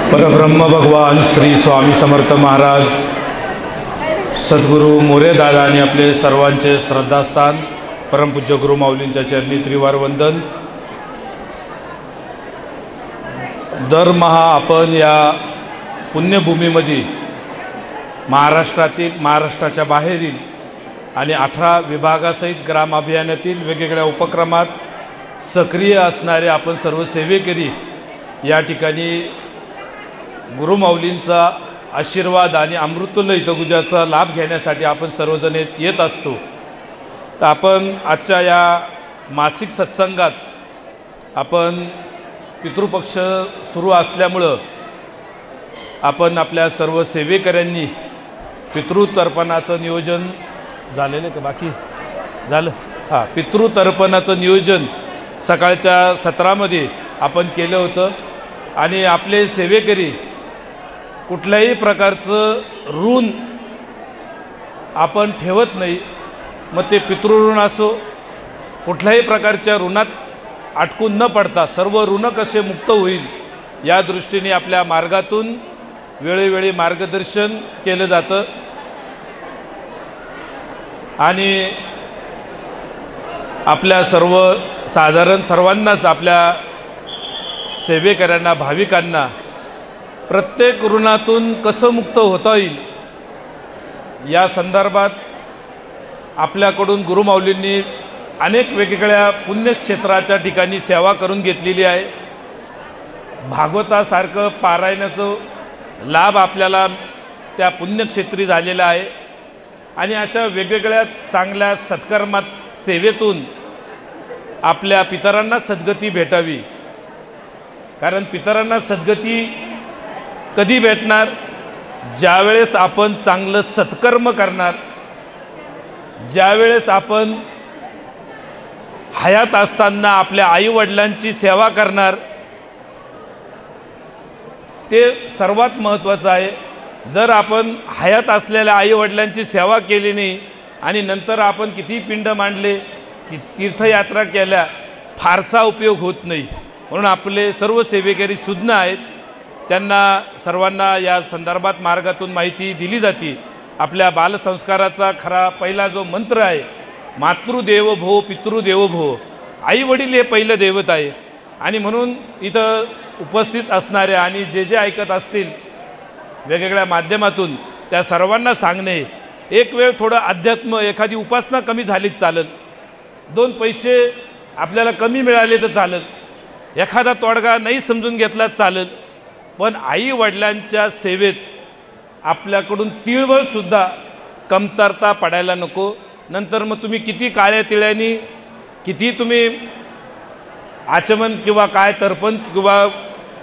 परब्रह्म भगवान श्री स्वामी समर्थ महाराज सद्गुरू मोरे दादा आणि आपले सर्वांचे श्रद्धास्थान परमपूज्य गुरु माऊलींच्या चरणी त्रिवार वंदन। दरमहा आपण या पुण्यभूमीमध्ये महाराष्ट्रातील महाराष्ट्राच्या बाहेरील आणि 18 विभागासहित ग्राम अभियानातील वेगवेगळ्या उपक्रमात सक्रिय असणारे आपण सर्व सेवेकरी या ठिकाणी गुरुमाऊलींचा आशीर्वाद आणि अमृतुल्य हितगुजाचा लाभ घेण्यासाठी आपण सर्वजण येत असतो। तर आपण आजच्या या मासिक सत्संगात आपण पितृपक्ष सुरू असल्यामुळं आपण आपल्या सर्व सेवेकऱ्यांनी पितृतर्पणाचं नियोजन झालेलं का बाकी झालं पितृतर्पणाचं नियोजन सकाळच्या सत्रामध्ये आपण केलं होतं आणि आपले सेवेकरी कुठल्याही प्रकारचं ऋण आपण ठेवत नाही। मग ते पितृऋण असो कुठल्याही प्रकारच्या ऋणात अटकून न पडता सर्व ऋण कसे मुक्त होईल या दृष्टीने आपल्या मार्गातून वेळोवेळी मार्गदर्शन केलं जातं आणि आपल्या साधारण सर्वांनाच आपल्या सेवेकऱ्यांना भाविकांना प्रत्येक ऋणातून कसं मुक्त होता येईल या संदर्भात आपल्याकडून गुरुमाऊलींनी अनेक वेगवेगळ्या पुण्यक्षेत्राच्या ठिकाणी सेवा करून घेतलेली आहे। भागवतासारखं पारायणाचं लाभ आपल्याला त्या पुण्यक्षेत्री झालेला आहे आणि अशा वेगवेगळ्या चांगल्या सत्कर्मात सेवेतून आपल्या पितरांना सद्गती भेटावी। कारण पितरांना सद्गती कधी भेटणार? ज्यावेळेस आपण चांगलं सत्कर्म करणार, ज्यावेळेस आपण हयात असताना आपल्या आईवडिलांची सेवा करणार, ते सर्वात महत्त्वाचं आहे। जर आपण हयात असलेल्या आईवडिलांची सेवा केली नाही आणि नंतर आपण किती पिंड मांडले की तीर्थयात्रा केल्या फारसा उपयोग होत नाही। म्हणून आपले सर्व सेवेकरी सुज्ञ आहेत, त्यांना सर्वांना या संदर्भात मार्गातून माहिती दिली जाते। आपल्या बालसंस्काराचा खरा पहिला जो मंत्र आहे मातृदेव भो पितृदेव भो, आई वडील हे पहिलं दैवत आहे। आणि म्हणून इथं उपस्थित असणाऱ्या आणि जे ऐकत असतील वेगवेगळ्या माध्यमातून त्या सर्वांना सांगणे, एक वेळ थोडं अध्यात्म एखादी उपासना कमी झालीच चालत, 2 पैसे आपल्याला कमी मिळाले तर चालत, एखादा तोडगा नाही समजून घेतला चालत, पण आई वडिलांच्या सेवेत आपल्याकडून तिळभरसुद्धा कमतरता पडायला नको। नंतर मग तुम्ही किती काळ्या तिळ्यांनी किती तुम्ही आचमन किंवा काय तर्पण किंवा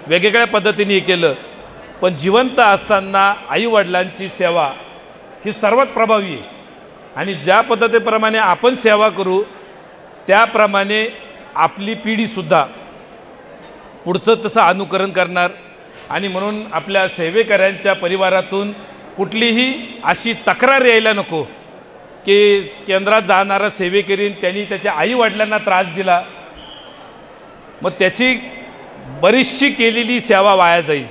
वेगवेगळ्या पद्धतीने केलं, पण जिवंत असताना आई वडिलांची सेवा ही सर्वात प्रभावी आहे। आणि ज्या पद्धतीप्रमाणे आपण सेवा करू त्याप्रमाणे आपली पिढीसुद्धा पुढचं तसं अनुकरण करणार। आणि म्हणून आपल्या सेवेकऱ्यांच्या परिवारातून कुठलीही अशी तक्रार यायला नको की केंद्रात जाणारा सेवेकरी त्यांनी त्याच्या आईवडिलांना त्रास दिला, मग त्याची बरीचशी केलेली सेवा वाया जाईल,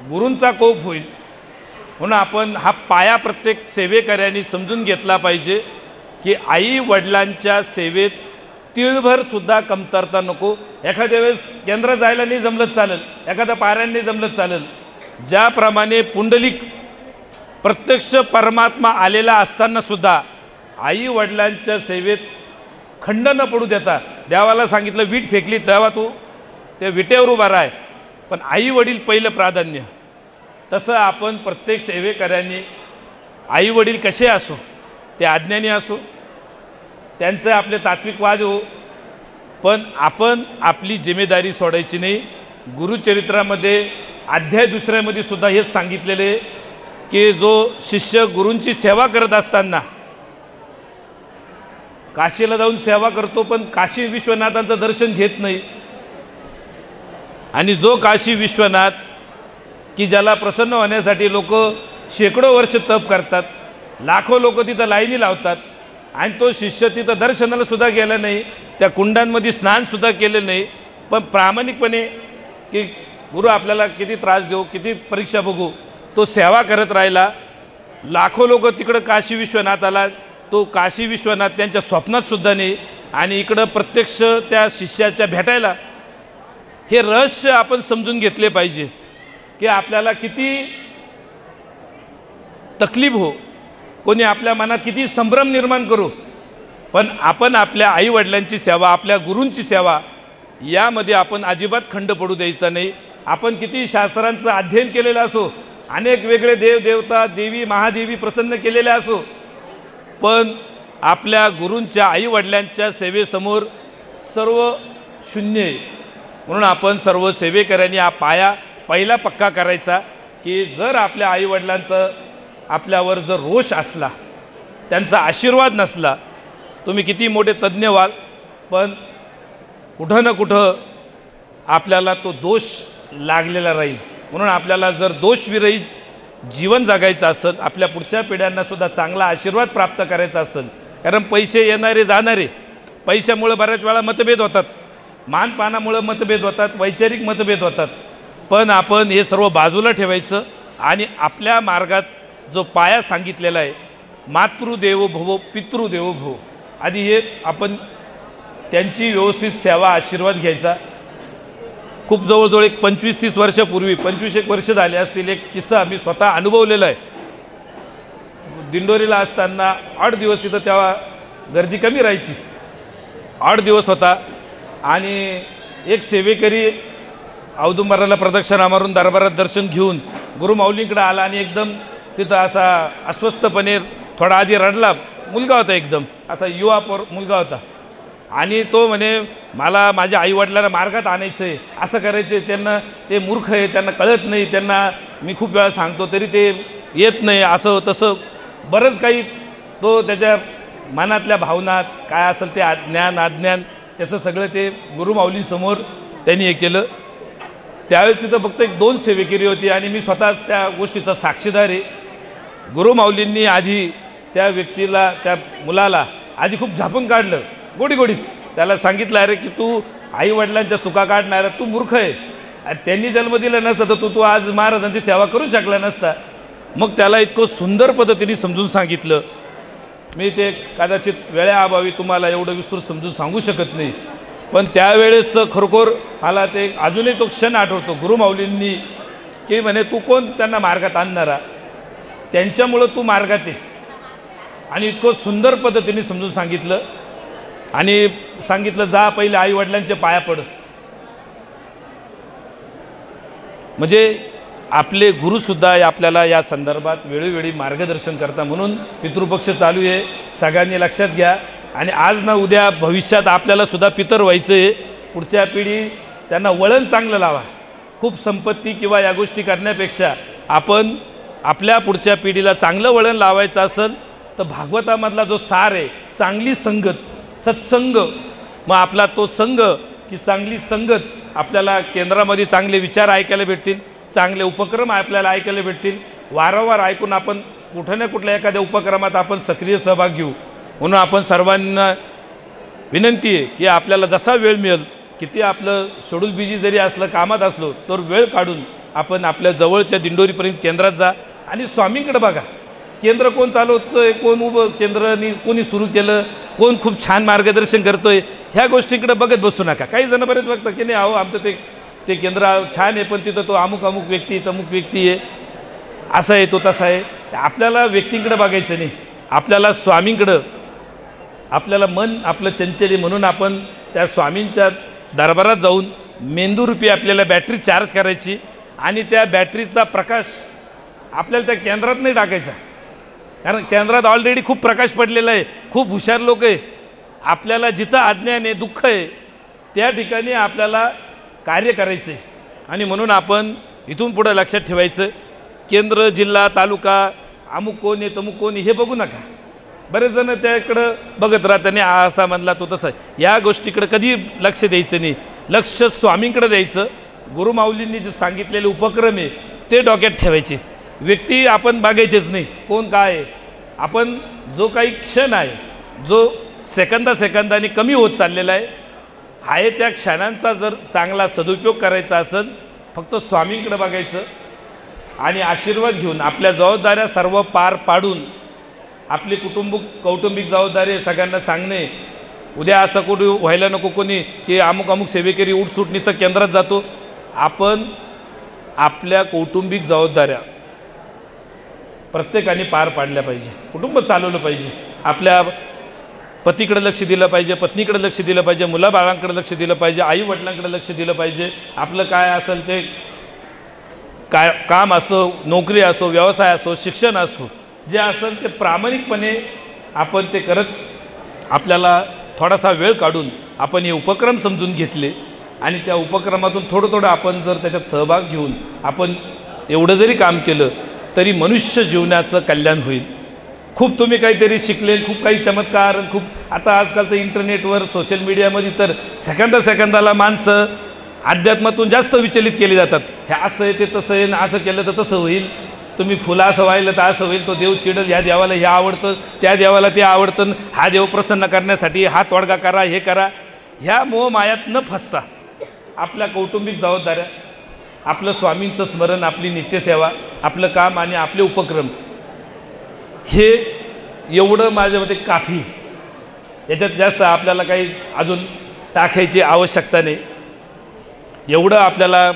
गुरूंचा कोप होईल। म्हणून आपण हा पाया प्रत्येक सेवेकऱ्यांनी समजून घेतला पाहिजे की आई वडिलांच्या सेवेत तिळभरसुद्धा कमतरता नको। एखाद्या वेळेस केंद्र जायला नाही जमलं चालेल, एखादा पारायण नाही जमलं चालेल। ज्याप्रमाणे पुंडलिक प्रत्यक्ष परमात्मा आलेला असतानासुद्धा आई वडिलांच्या सेवेत खंड न पडू देता देवाला सांगितलं वीट फेकली तेव्हा तू त्या विटेवर उभा राह, पण आई वडील पहिलं प्राधान्य। तसं आपण प्रत्येक सेवेकऱ्यांनी आई वडील कसे असो, ते अज्ञानी असो, त्यांचे आपले तात्विक वाद हो, पण आपण आपली जिम्मेदारी सोडायची नाही। गुरुचरित्रामध्ये अध्याय 2मध्ये सुद्धा हेच सांगितलेले की जो शिष्य गुरूंची सेवा करत असताना काशीला जाऊन सेवा करतो पण काशी विश्वनाथांचं दर्शन घेत नाही, आणि जो काशी विश्वनाथ की ज्याला प्रसन्न होण्यासाठी लोक शेकडो वर्ष तप करतात, लाखो लोक तिथं लाईनी लावतात, आणि तो शिष्य तिथं दर्शनाला सुद्धा गेला नाही, त्या कुंडांमध्ये स्नान सुद्धा केलं नाही, पण प्रामाणिकपणे की गुरु आपल्याला किती त्रास देऊ, किती परीक्षा बघू, तो सेवा करत राहिला. लाखो लोक तिकडं काशी विश्वनाथाला, तो काशी विश्वनाथ त्यांच्या स्वप्नातसुद्धा नाही आणि इकडं प्रत्यक्ष त्या शिष्याच्या भेटायला. हे रहस्य आपण समजून घेतले पाहिजे की आपल्याला किती तकलीफ हो, कोणी आपल्या मनात किती संभ्रम निर्माण करू, पण आपण आपल्या आईवडिलांची सेवा, आपल्या गुरूंची सेवा यामध्ये आपण अजिबात खंड पडू द्यायचा नाही. आपण किती शास्त्रांचं अध्ययन केलेलं असो, अनेक वेगळे देवदेवता, देवी महादेवी प्रसन्न केलेल्या असो, पण आपल्या गुरूंच्या आईवडिलांच्या सेवेसमोर सर्व शून्य आहे. म्हणून आपण सर्व सेवेकऱ्यांनी हा पाया पहिला पक्का करायचा की जर आपल्या आईवडिलांचं आपल्यावर जर रोष असला, त्यांचा आशीर्वाद नसला, तुम्ही किती मोठे तज्ज्ञ व्हाल, पण कुठं ना कुठं आपल्याला तो दोष लागलेला राहील. म्हणून आपल्याला जर दोषविरहित जीवन जगायचं असेल, आपल्या पुढच्या पिढ्यांनासुद्धा चांगला आशीर्वाद प्राप्त करायचा असेल, कारण पैसे येणारे जाणारे, पैशामुळे बऱ्याच वेळा मतभेद होतात, मानपानामुळे मतभेद होतात, वैचारिक मतभेद होतात, पण आपण हे सर्व बाजूला ठेवायचं आणि आपल्या मार्गात जो पाया सांगितलेला आहे, मातृदेवो भव पितृदेवो भव, आधी हे आपण त्यांची व्यवस्थित सेवा आशीर्वाद घ्यायचा. खूप जवळजवळ एक 25-30 वर्षापूर्वी, 25-1 वर्ष झाले असतील, एक किस्सा मी स्वतः अनुभवलेला आहे. दिंडोरीला असताना 8 दिवस इथं तेव्हा गर्दी कमी राहायची, 8 दिवस होता आणि एक सेवेकरी औदुंबराला प्रदक्षिणा मारून दरबारात दर्शन घेऊन गुरुमाऊलींकडे आला आणि एकदम तिथं असा अस्वस्थपणे थोडा आधी रडला. मुलगा होता, एकदम असा युवा मुलगा होता आणि तो म्हणे मला माझ्या आईवडिलांना मार्गात आणायचं आहे, असं करायचं आहे, त्यांना ते मूर्ख आहे, त्यांना कळत नाही, त्यांना मी खूप वेळा सांगतो तरी ते येत नाही, असं तसं बरंच काही तो त्याच्या मनातल्या भावनात काय असेल ते ज्ञान अज्ञान त्याचं सगळं ते गुरुमाऊलींसमोर त्यांनी हे केलं. त्यावेळेस तिथं फक्त 1-2 सेवेकरी होती आणि मी स्वतःच त्या गोष्टीचा साक्षीदार आहे. गुरुमाऊलींनी आधी त्या व्यक्तीला, त्या मुलाला आधी खूप झापून काढलं, गोडीगोडीत त्याला सांगितलं, अरे की तू आईवडिलांच्या चुका काढणारा, तू मूर्ख आहे, आणि त्यांनी जन्म दिला नसता तर तू आज महाराजांची सेवा करू शकला नसता. मग त्याला इतकं सुंदर पद्धतीने समजून सांगितलं. मी ते कदाचित वेळेअभावी तुम्हाला एवढं विस्तृत समजून सांगू शकत नाही, पण त्यावेळेस खरोखर मला ते अजूनही तो क्षण आठवतो. गुरुमाऊलींनी की म्हणे तू कोण त्यांना मार्गात आणणारा, त्यांच्यामुळं तू मार्गात आहे, आणि इतकं सुंदर पद्धतीने समजून सांगितलं आणि सांगितलं जा पहिले आईवडिलांचे पाया पड. म्हणजे आपले गुरुसुद्धा आपल्याला या संदर्भात वेळोवेळी मार्गदर्शन करता. म्हणून पितृपक्ष चालू आहे, सगळ्यांनी लक्षात घ्या. आणि आज ना उद्या भविष्यात आपल्याला सुद्धा पितर व्हायचं आहे. पुढच्या पिढी त्यांना वळण चांगलं लावा. खूप संपत्ती किंवा या गोष्टी करण्यापेक्षा आपण आपल्या पुढच्या पिढीला चांगलं वळण लावायचं असेल तर भागवतामधला जो सार आहे, चांगली संगत, सत्संग, मग आपला तो संघ की चांगली संगत, आपल्याला केंद्रामध्ये चांगले विचार ऐकायला भेटतील, चांगले उपक्रम आपल्याला ऐकायला भेटतील. वारंवार ऐकून आपण कुठं ना कुठल्या एखाद्या उपक्रमात आपण सक्रिय सहभाग घेऊ. म्हणून आपण सर्वांना विनंती आहे की आपल्याला जसा वेळ मिळेल, किती आपलं शेड्यूल बिझी जरी असलं, कामात असलो, तर वेळ काढून आपण आपल्या जवळच्या दिंडोरीपर्यंत केंद्रात जा आणि स्वामींकडे बघा. केंद्र कोण चालवतो आहे, कोण उभं केंद्राने कोणी सुरू केलं, कोण खूप छान मार्गदर्शन करतो आहे, ह्या गोष्टींकडे बघत बसू नका. काही जण बरेच बघतात की नाही, अहो आमचं ते केंद्र छान आहे, पण तिथं तो अमुक व्यक्ती, तमुक व्यक्ती आहे, असं आहे, तो तसा आहे. आपल्याला व्यक्तींकडे बघायचं नाही, आपल्याला स्वामींकडं, आपल्याला मन आपलं चंचल आहे म्हणून आपण त्या स्वामींच्या दरबारात जाऊन मेंदूरूपी आपल्याला बॅटरी चार्ज करायची आणि त्या बॅटरीचा प्रकाश आपल्याला त्या केंद्रात नाही टाकायचा. कारण केंद्रात ऑलरेडी खूप प्रकाश पडलेला आहे, खूप हुशार लोक आहे. आपल्याला जिथं अज्ञान आहे, दुःख आहे, त्या ठिकाणी आपल्याला कार्य करायचं आहे. आणि म्हणून आपण इथून पुढं लक्षात ठेवायचं, केंद्र, जिल्हा, तालुका, अमुक कोण आहे, तमुक कोण आहे, हे बघू नका. बरेच जण त्याकडं बघत राहताना असा म्हणला तो तसा, या गोष्टीकडे कधी लक्ष द्यायचं नाही. लक्ष स्वामींकडे द्यायचं. गुरुमाऊलींनी जे सांगितलेले उपक्रम आहे ते डोक्यात ठेवायचे. व्यक्ती आपण बघायचेच नाही, कोण काय आहे. आपण जो काही क्षण आहे, जो सेकंदाने कमी होत चाललेला आहे त्या क्षणांचा जर चांगला सदुपयोग करायचा असेल, फक्त स्वामींकडे बघायचं आणि आशीर्वाद घेऊन आपल्या जबाबदाऱ्या सर्व पार पाडून आपली कौटुंबिक जबाबदारी सगळ्यांना सांगणे. उद्या असं कुठे व्हायला नको कोणी की अमुक सेवेकरी उठसूट नुसतं केंद्रात जातो. आपण आपल्या कौटुंबिक जबाबदाऱ्या प्रत्येकाने पार पाडल्या पाहिजे. कुटुंब चालवलं पाहिजे. आपल्या पतीकडे लक्ष दिलं पाहिजे, पत्नीकडे लक्ष दिलं पाहिजे, मुलाबाळांकडे लक्ष दिलं पाहिजे, आई वडिलांकडे लक्ष दिलं पाहिजे. आपलं काय असेल ते काय काम असो, नोकरी असो, व्यवसाय असो, शिक्षण असो, जे असेल ते प्रामाणिकपणे आपण ते करत आपल्याला थोडासा वेळ काढून आपण हे उपक्रम समजून घेतले आणि त्या उपक्रमातून थोडं आपण जर त्याच्यात सहभाग घेऊन आपण एवढं जरी काम केलं तरी मनुष्य जीवनाचं कल्याण होईल. खूप तुम्ही काहीतरी शिकले, खूप काही चमत्कार, खूप आता आजकाल तर इंटरनेटवर सोशल मीडियामध्ये तर सेकंदाला माणसं अध्यात्मातून जास्त विचलित केली जातात. हे असं आहे, ते तसं आहे, असं केलं तर तसं होईल, तुम्ही फुलं असं वाहिलं तर असं होईल, तो देव चिडल, ह्या देवाला हे आवडतं, त्या देवाला ते आवडतं, हा देव प्रसन्न करण्यासाठी हा तोडगा करा, हे करा. ह्या मोहमायात न फसता आपल्या कौटुंबिक जबाबदाऱ्या, आपलं स्वामींचं स्मरण, आपली नित्यसेवा, आपलं काम आणि आपले उपक्रम हे एवढं माझ्या मते काफी. याच्यात जास्त आपल्याला काही अजून टाकायची आवश्यकता नाही. एवढं आपल्याला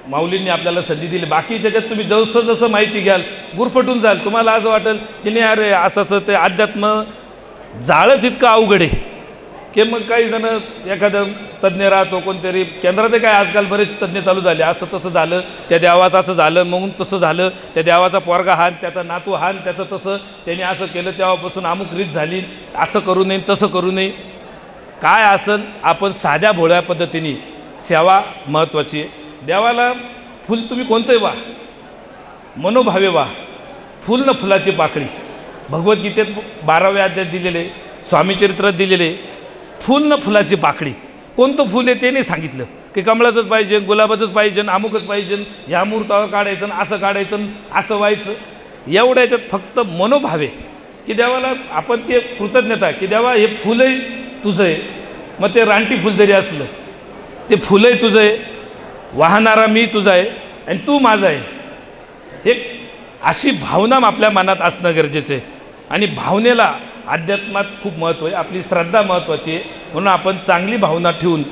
माऊलींनी आपल्याला संधी दिली. बाकी त्याच्यात तुम्ही जसं माहिती घ्याल गुरफटून जाल. तुम्हाला असं वाटेल की नाही अरे असं ते अध्यात्म जाळच इतकं अवघड आहे की मग काही जण एखादं तज्ज्ञ राहतो, कोणतरी केंद्रात काय आजकाल बरेच तज्ज्ञ चालू झाले, असं तसं झालं, त्या देवाचं असं झालं, मग तसं झालं, त्या देवाचा पोरगा हान, त्याचा नातू हान, त्याचं तसं, त्याने असं केलं, तेव्हापासून अमुक रीत झाली, असं करू नये तसं करू नये. काय असेल आपण साध्या भोळ्या पद्धतीने सेवा महत्त्वाची आहे. देवाला फुल तुम्ही कोणतंही वा, मनोभावे वा, फुल न फुलाची पाकळी. भगवद्गीतेत 12व्या अध्यायात दिलेले, स्वामीचरित्रात दिलेले, फुल न फुलाची पाकळी. कोणतं फुल आहे ते नाही सांगितलं की कमळाचंच पाहिजे, गुलाबाचंच पाहिजे, अमुकच पाहिजे, ह्या मुहूर्तावर काढायचं, असं काढायचं, असं व्हायचं. एवढ्या याच्यात फक्त मनोभावे की देवाला आपण ते कृतज्ञता की देवा हे फुलही तुझं आहे, मग ते रानटी फुल जरी असलं ते फुलही तुझं आहे, वाहणारा मी तुझा आहे आणि तू माझा आहे. हे अशी भावना आपल्या मनात असणं गरजेचं आहे. आणि भावनेला अध्यात्मात खूप महत्त्व आहे. आपली श्रद्धा महत्त्वाची आहे. म्हणून आपण चांगली भावना ठेवून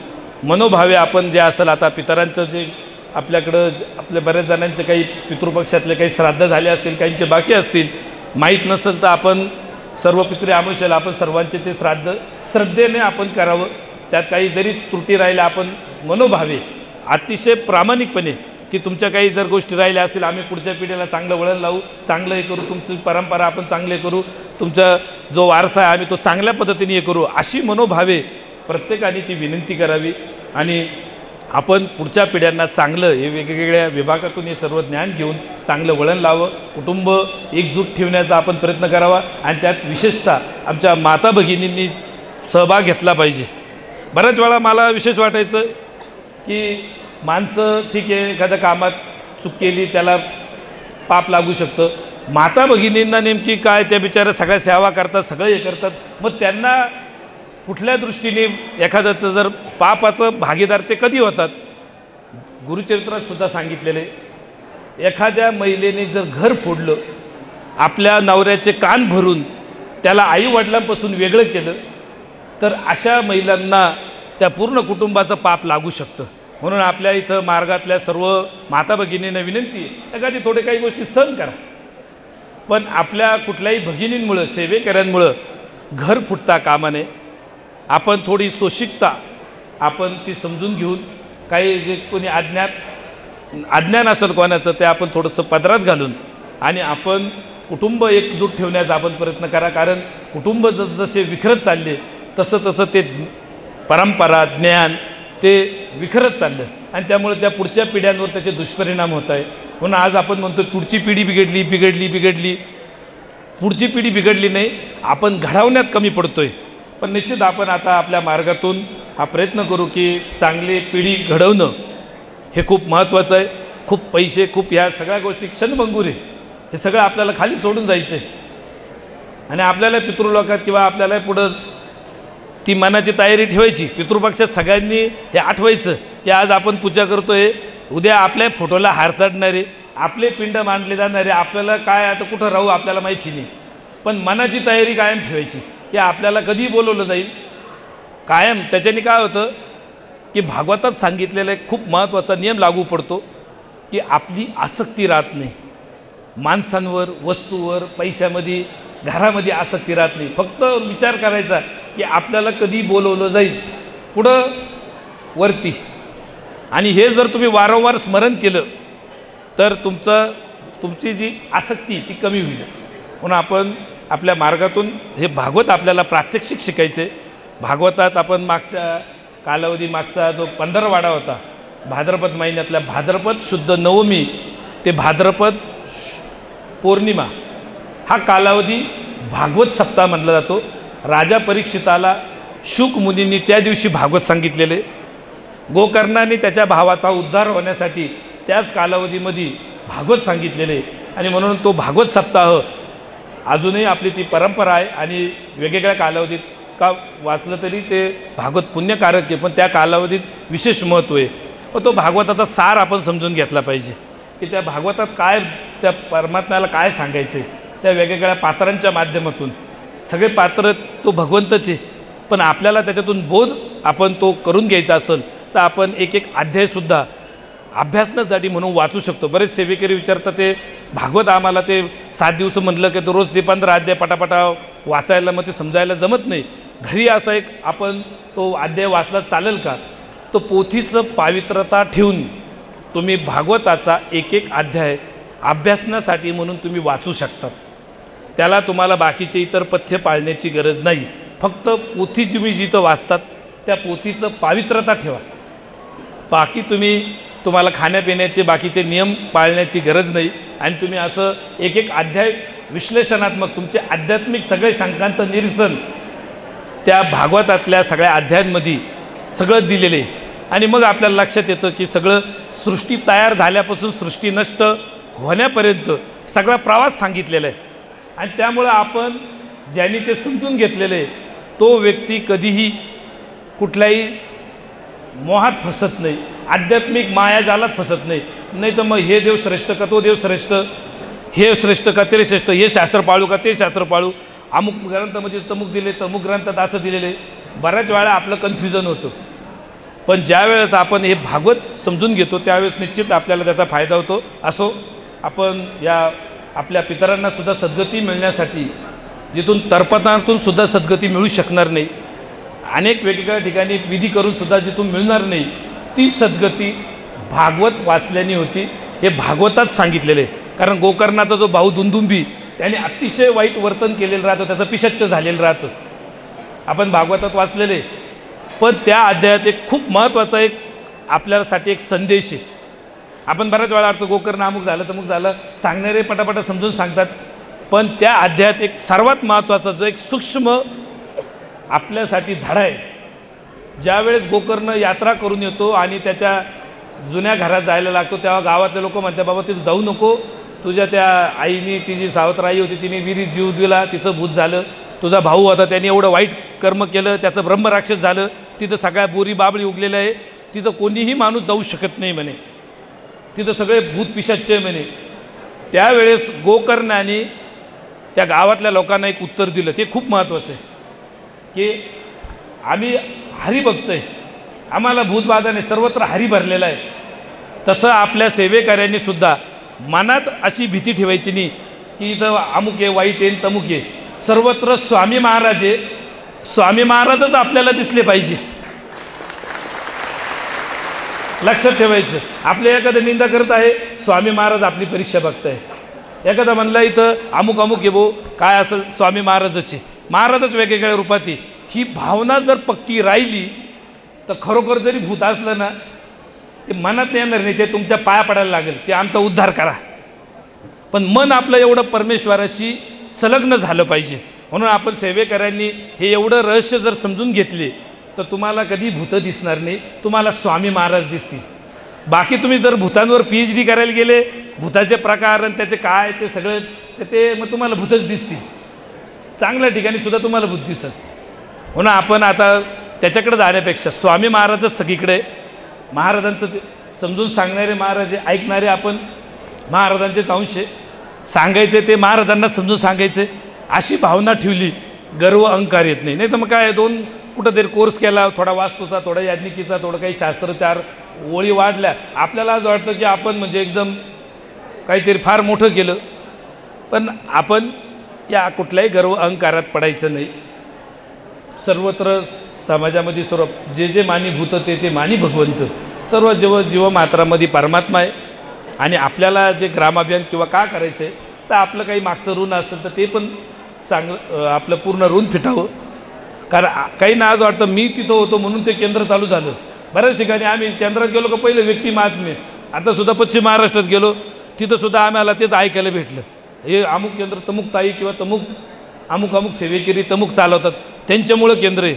मनोभावे आपण जे असेल, आता पितरांचं जे आपल्याकडं आपल्या बऱ्याच जणांचे काही पितृपक्षातले काही श्राद्ध झाले असतील, काहींचे बाकी असतील, माहीत नसेल तर आपण सर्व पितृ अमावस्येला आपण सर्वांचे ते श्राद्ध श्रद्धेने आपण करावं. त्यात काही जरी त्रुटी राहिल्या आपण मनोभावे अतिशय प्रामाणिकपणे की तुमच्या काही जर गोष्टी राहिल्या असतील, आम्ही पुढच्या पिढीला चांगलं वळण लावू, चांगलं हे करू, तुमची परंपरा आपण चांगले करू, तुमचा जो वारसा आहे आम्ही तो चांगल्या पद्धतीने हे करू, अशी मनोभावे प्रत्येकाने ती विनंती करावी. आणि आपण पुढच्या पिढ्यांना चांगलं हे वेगवेगळ्या विभागातून हे सर्व ज्ञान घेऊन चांगलं वळण लावं. कुटुंब एकजूट ठेवण्याचा आपण प्रयत्न करावा आणि त्यात विशेषतः आमच्या माता भगिनींनी सहभाग घेतला पाहिजे. बऱ्याच वेळा मला विशेष वाटायचं की माणसं ठीक आहे, एखाद्या कामात चूक केली त्याला पाप लागू शकतं. माता भगिनींना नेमकी काय, त्या बिचाऱ्या सगळ्या सेवा करतात, सगळं हे करतात, मग त्यांना कुठल्या दृष्टीने एखादं जर पापाचं भागीदार ते कधी होतात. गुरुचरित्रात सुद्धा सांगितलेले, एखाद्या महिलेने जर घर फोडलं, आपल्या नवऱ्याचे कान भरून त्याला आईवडिलांपासून वेगळं केलं, तर अशा महिलांना त्या पूर्ण कुटुंबाचं पाप लागू शकतं. म्हणून आपल्या इथं मार्गातल्या सर्व माता भगिनींना विनंती, एखादी थोडे काही गोष्टी सहन करा, पण आपल्या कुठल्याही भगिनींमुळं, सेवेकऱ्यांमुळं घर फुटता कामा नये. आपण थोडी सोशिकता आपण ती समजून घेऊन, काही जे कोणी अज्ञान असेल कोणाचं ते आपण थोडंसं पदरात घालून आणि आपण कुटुंब एकजूट ठेवण्याचा आपण प्रयत्न करा. कारण कुटुंब जसजसे विखरत चालले तसं ते परंपरा, ज्ञान ते विखरत चाललं आणि त्यामुळे त्या पुढच्या पिढ्यांवर त्याचे दुष्परिणाम होत आहे. म्हणून आज आपण म्हणतो पुढची पिढी बिघडली. पुढची पिढी बिघडली नाही, आपण घडवण्यात कमी पडतोय. पण निश्चित आपण आता आपल्या मार्गातून हा प्रयत्न करू की चांगली पिढी घडवणं हे खूप महत्त्वाचं आहे. खूप पैसे, खूप ह्या सगळ्या गोष्टी क्षणभंगूर आहे. हे सगळं आपल्याला खाली सोडून जायचं आहे आणि आपल्याला पितृलोकात किंवा आपल्याला पुढं ती मनाची तयारी ठेवायची. पितृपक्षात सगळ्यांनी हे आठवायचं की आज आपण पूजा करतोय, उद्या आपल्या फोटोला हार चढणारे, आपले पिंड मांडले जाणारे, आपल्याला काय आता कुठं राहू आपल्याला माहिती नाही, पण मनाची तयारी कायम ठेवायची की आपल्याला कधी बोलवलं जाईल कायम. त्याच्याने काय होतं की भागवतात सांगितलेला एक खूप महत्त्वाचा नियम लागू पडतो की आपली आसक्ती राहत नाही माणसांवर, वस्तूवर, पैशामध्ये, घरामध्ये आसक्ती राहत नाही. फक्त विचार करायचा की आपल्याला कधी बोलवलं जाईल पुढं वरती. आणि हे जर तुम्ही वारंवार स्मरण केलं तर तुमची जी आसक्ती ती कमी होईल. म्हणून आपण आपल्या मार्गातून हे भागवत आपल्याला प्रात्यक्षिक शिकायचे. भागवतात आपण मागचा जो 15वाडा होता भाद्रपद महिन्यातल्या भाद्रपद शुद्ध नवमी ते भाद्रपद पौर्णिमा हा कालावधी भागवत सप्ताह म्हटला जातो. राजा परीक्षिताला शुक मुनींनी त्या दिवशी भागवत सांगितलेले. गोकर्णाने त्याच्या भावाचा उद्धार होण्यासाठी त्याच कालावधीमध्ये भागवत सांगितलेले आणि म्हणून तो भागवत सप्ताह अजूनही आपली ती परंपरा आहे. आणि वेगवेगळ्या कालावधीत का वाचलं तरी ते भागवत पुण्यकारक आहे, पण त्या कालावधीत विशेष महत्त्व आहे. व तो भागवताचा सार आपण समजून घेतला पाहिजे की त्या भागवतात काय, त्या परमात्म्याला काय सांगायचं आहे. त्या वेगवेगळ्या पात्रांच्या माध्यमातून सगळे पात्र तो भगवंतच आहे, पण आपल्याला त्याच्यातून बोध आपण तो करून घ्यायचा असेल तर आपण एक एक अध्यायसुद्धा अभ्यासण्यासाठी म्हणून वाचू शकतो. बरेच सेवेकरी विचारतात ते भागवत आम्हाला ते 7 दिवस म्हटलं की तो रोज ते 15 अध्याय पटापटा वाचायला मग ते समजायला जमत नाही. घरी असा एक आपण तो अध्याय वाचला चालेल का? तो पोथीचं पावित्रता ठेवून तुम्ही भागवताचा एक एक अध्याय अभ्यासण्यासाठी म्हणून तुम्ही वाचू शकतात. त्याला तुम्हाला बाकीचे इतर पथ्य पाळण्याची गरज नाही. फक्त पोथी तुम्ही जिथं वाचतात त्या पोथीचं पावित्रता ठेवा. बाकी तुम्हाला खाण्यापिण्याचे बाकीचे नियम पाळण्याची गरज नाही. आणि तुम्ही असं एक एक अध्याय विश्लेषणात्मक तुमचे आध्यात्मिक सगळे शंकांचं निरसन त्या भागवतातल्या सगळ्या अध्यायांमध्ये सगळं दिलेलं आहे. आणि मग आपल्याला लक्षात येतं की सगळं सृष्टी तयार झाल्यापासून सृष्टी नष्ट होण्यापर्यंत सगळा प्रवास सांगितलेला आहे. आणि त्यामुळं आपण ज्यांनी ते समजून घेतलेलं आहे तो व्यक्ती कधीही कुठल्याही मोहात फसत नाही, आध्यात्मिक मायाजालात फसत नाही. नाही तर मग हे देव श्रेष्ठ का तो देव श्रेष्ठ, हे श्रेष्ठ का ते श्रेष्ठ, हे शास्त्र पाळू का ते शास्त्र पाळू, अमुक ग्रंथामध्ये तमुक दिले तमुक ग्रंथात असं दिलेले. बऱ्याच वेळा आपलं कन्फ्युजन होतं. पण ज्या वेळेस आपण हे भागवत समजून घेतो त्यावेळेस निश्चित आपल्याला त्याचा फायदा होतो. असो, आपण या आपल्या पितरांनासुद्धा सद्गती मिळण्यासाठी जिथून तर्पणातून सुद्धा सद्गती मिळू शकणार नाही, अनेक वेगवेगळ्या ठिकाणी विधी करूनसुद्धा जिथून मिळणार नाही, ती सद्गती भागवत वाचल्याने होती. हे भागवतात सांगितलेले. कारण गोकर्णाचा जो भाऊ दुंदुंबी त्याने अतिशय वाईट वर्तन केलेलं राहतं, त्याचं पिशाच्च झालेलं राहतं. आपण भागवतात वाचलेले. पण त्या अध्यायात एक खूप महत्त्वाचा एक आपल्यासाठी एक संदेश आहे. आपण बऱ्याच वेळा अर्थ गोकर्ण अमुक झालं तमुक झालं सांगणारे पटापटा समजून सांगतात, पण त्या अध्यायात एक सर्वात महत्त्वाचा जो एक सूक्ष्म आपल्यासाठी धडा आहे. ज्यावेळेस गोकर्ण यात्रा करून येतो आणि त्याच्या जुन्या घरात जायला लागतो तेव्हा गावातले लोक म्हणतात बाबा तिथं जाऊ नको, तुझ्या त्या आईने ती जी सावत्र आई होती तिने विहिरीत जीव दिला, तिचं भूत झालं, तुझा भाऊ होता त्याने एवढं वाईट कर्म केलं, त्याचं ब्रह्मराक्षस झालं, तिथं सगळ्या बोरी बाबळी उगलेलं आहे, तिथं कोणीही माणूस जाऊ शकत नाही म्हणे, तिथं सगळे भूत पिशाच्चे म्हणे. त्यावेळेस गोकर्णाने त्या गावातल्या लोकांना एक उत्तर दिलं. ते खूप महत्त्वाचं आहे की आम्ही हरी बघतोय, आम्हाला भूतबाधा नाही, सर्वत्र हरी भरलेला आहे. तसं आपल्या सेवेकऱ्यांनी सुद्धा मनात अशी भीती ठेवायची नाही की इथं अमुक आहे, वाईट आहे, तमुक आहे. सर्वत्र स्वामी महाराज आहे, स्वामी महाराजच आपल्याला दिसले पाहिजे. लक्षात ठेवायचं. आपल्या एखादं निंदा करत आहे, स्वामी महाराज आपली परीक्षा बघताय. एखादा म्हणला इथं अमुक अमुक आहे भाऊ, काय असेल स्वामी महाराजच आहे, महाराजच वेगवेगळ्या रूपात आहे. ही भावना जर पक्की राहिली तर खरोखर जरी भूत असलं ना ते मनात नाही येणार नाही, ते तुमच्या पाया पडायला लागेल की आमचा उद्धार करा. पण मन आपलं एवढं परमेश्वराशी संलग्न झालं पाहिजे. म्हणून आपण सेवेकऱ्यांनी हे एवढं रहस्य जर समजून घेतले तर तुम्हाला कधी भूतं दिसणार नाही, तुम्हाला स्वामी महाराज दिसतील. बाकी तुम्ही जर भूतांवर PhD करायला गेले, भूताचे प्रकार आणि त्याचे काय ते सगळं ते मग तुम्हाला भूतच दिसतील. चांगल्या ठिकाणी सुद्धा तुम्हाला भूत दिसत. म्हणून आपण आता त्याच्याकडे जाण्यापेक्षा स्वामी महाराजच सगळीकडे, महाराजांचं समजून सांगणारे महाराज आहे, ऐकणारे आपण महाराजांचेच अंश आहे. सांगायचे ते महाराजांना समजून सांगायचे अशी भावना ठेवली, गर्व अहंकार येत नाही. नाही तर मग काय दोन कुठंतरी कोर्स केला, थोडा वास्तूचा, थोडा याज्ञिकीचा, थोडं काही शास्त्रचार ओळी वाढल्या, आपल्याला असं वाटतं की आपण म्हणजे एकदम काहीतरी फार मोठं केलं. पण आपण या कुठल्याही गर्व अहंकारात पडायचं नाही. सर्वत्र समाजामध्ये सर्व जे जे मानी भूत ते मानी भगवंत, सर्व जीवमात्रामध्ये परमात्मा आहे. आणि आपल्याला जे ग्रामाभियान किंवा का करायचं आहे तर आपलं काही मागचं ऋण असेल तर ते पण चांगलं आपलं पूर्ण ऋण फिटावं. कारण काही ना आज वाटतं मी तिथं होतो म्हणून ते केंद्र चालू झालं. बऱ्याच ठिकाणी आम्ही केंद्रात गेलो का पहिले व्यक्ती महात्मे, आतासुद्धा पश्चिम महाराष्ट्रात गेलो तिथंसुद्धा आम्हाला तेच ऐकायला भेटलं, हे अमुक केंद्र तमुक ताई किंवा अमुक अमुक सेवेकरी तमुक चालवतात, त्यांच्यामुळं केंद्र आहे.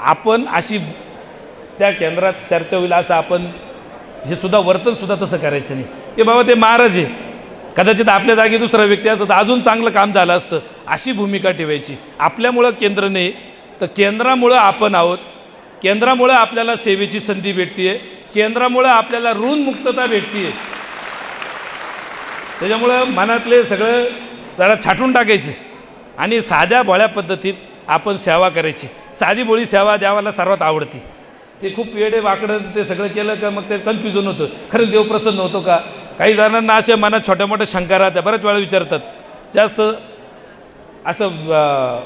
आपण अशी त्या केंद्रात चर्चा होईल असं आपण हे सुद्धा वर्तनसुद्धा तसं करायचं नाही की बाबा ते महाराज आहे, कदाचित आपल्या जागी दुसरा व्यक्ती असतं तर अजून चांगलं काम झालं असतं, अशी भूमिका ठेवायची. आपल्यामुळं केंद्र नाही तर केंद्रामुळं आपण आहोत. केंद्रामुळं आपल्याला सेवेची संधी भेटते आहे, केंद्रामुळं आपल्याला ऋणमुक्तता भेटते आहे. त्याच्यामुळं मनातले सगळं जरा छाटून टाकायचं आणि साध्या भोळ्या पद्धतीत आपण सेवा करायची. साधी भोळी सेवा देवाला सर्वात आवडती. ते खूप वेडे वाकडं ते सगळं केलं का मग ते कन्फ्युजन होतं, खरंच देव प्रसन्न होतो का. काही जणांना असे मनात छोट्या मोठ्या शंका राहत्या, बऱ्याच वेळा विचारतात. जास्त असं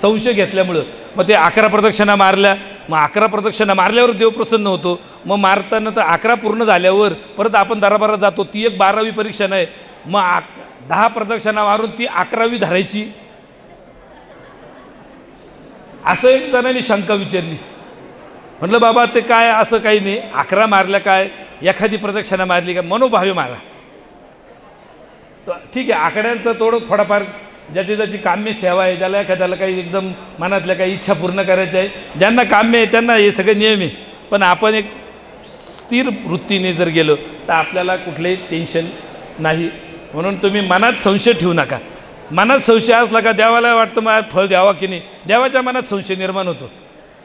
संशय घेतल्यामुळं मग ते 11 प्रदक्षिणा मारल्या, मग 11 प्रदक्षिणा मारल्यावर देव प्रसन्न होतो. मग मारताना तर 11 पूर्ण झाल्यावर परत आपण दराबारा जातो, ती एक 12वी परीक्षा नाही. मग 10 प्रदक्षिणा मारून ती 11वी धरायची, असं एक जणांनी शंका विचारली. म्हटलं बाबा ते काय असं काही नाही, 11 मारल्या काय, एखादी प्रदक्षिणा मारली का, मनोभावे मारा. ठीक आहे, आकड्यांचं थोडाफार ज्याची ज्याची काम्य सेवा आहे, ज्याला एखाद्याला काही एकदम मनातल्या काही इच्छा पूर्ण करायच्या आहे, ज्यांना काम्य आहे त्यांना हे सगळे नियम आहे. पण आपण एक स्थिर वृत्तीने जर गेलो तर आपल्याला कुठलेही टेन्शन नाही. म्हणून तुम्ही मनात संशय ठेवू नका. मनात संशय असला का देवाला वाटतं मला फळ द्यावा की नाही, देवाच्या मनात संशय निर्माण होतो.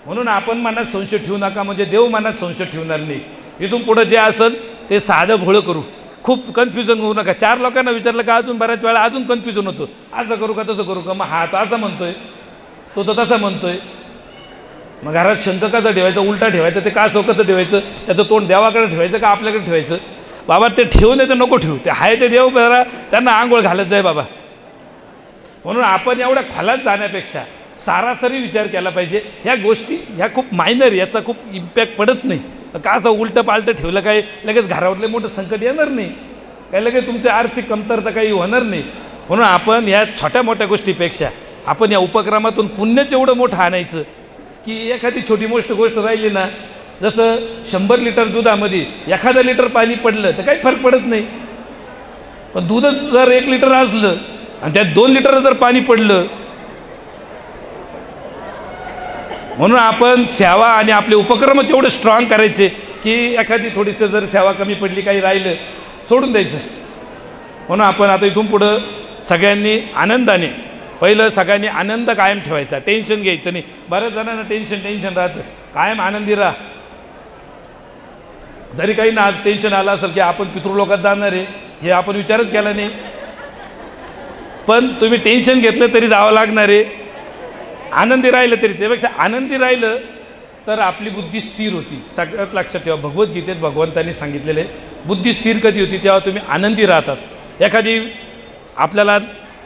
म्हणून आपण मनात संशय ठेवू नका, म्हणजे देव मनात संशय ठेवणार नाही. इथून पुढं जे असेल ते साधं भोळं करू, खूप कन्फ्युजन होऊ नका. 4 लोकांना विचारलं का अजून बऱ्याच वेळा अजून कन्फ्युजन होतं, असं करू का तसं करू का, मग हा तो असं म्हणतोय तो तसा म्हणतोय. मग घरात शंख कसं ठेवायचं, उलटा ठेवायचं, ते का कसं ठेवायचं, त्याचं तोंड देवाकडे ठेवायचं का आपल्याकडे ठेवायचं. बाबा ते ठेवू नये तर नको ठेवू, ते आहे ते देव बरा त्यांना आंघोळ घालत जाय बाबा. म्हणून आपण एवढ्या खोलात जाण्यापेक्षा सरासरी विचार केला पाहिजे. ह्या गोष्टी ह्या खूप मायनर, याचा खूप इम्पॅक्ट पडत नाही. का असं उलटं पालटं ठेवलं काय लगेच घरावरले मोठं संकट येणार नाही, काय लगेच तुमची आर्थिक कमतरता काही होणार नाही. म्हणून आपण ह्या छोट्या मोठ्या गोष्टीपेक्षा आपण या उपक्रमातून पुण्यच एवढं मोठं आणायचं की एखादी छोटी गोष्ट राहिली ना, जसं 100 लिटर दुधामध्ये एखादं लिटर पाणी पडलं तर काही फरक पडत नाही. पण दूधच जर 1 लिटर असलं आणि त्यात 2 लिटर जर पाणी पडलं, म्हणून आपण सेवा आणि आपले उपक्रमच एवढे स्ट्रॉंग करायचे की एखादी थोडीसं जर सेवा कमी पडली, काही राहिलं, सोडून द्यायचं. म्हणून आपण आता इथून पुढं सगळ्यांनी आनंदाने, पहिलं सगळ्यांनी आनंद कायम ठेवायचा, टेन्शन घ्यायचं नाही. बऱ्याच जणांना टेन्शन राहतं, कायम आनंदी राहा. जरी काही ना आज टेन्शन आलं असेल की आपण पितृलोकात जाणार आहे, हे आपण विचारच केला नाही, पण तुम्ही टेन्शन घेतलं तरी जावं लागणार आहे. आनंदी राहिलं तरी, त्यापेक्षा आनंदी राहिलं तर आपली बुद्धी स्थिर होती. सगळ्यात लक्षात ठेवा, भगवद्गीतेत भगवंतांनी सांगितलेले बुद्धी स्थिर कधी होती, तेव्हा तुम्ही आनंदी राहतात. एखादी आपल्याला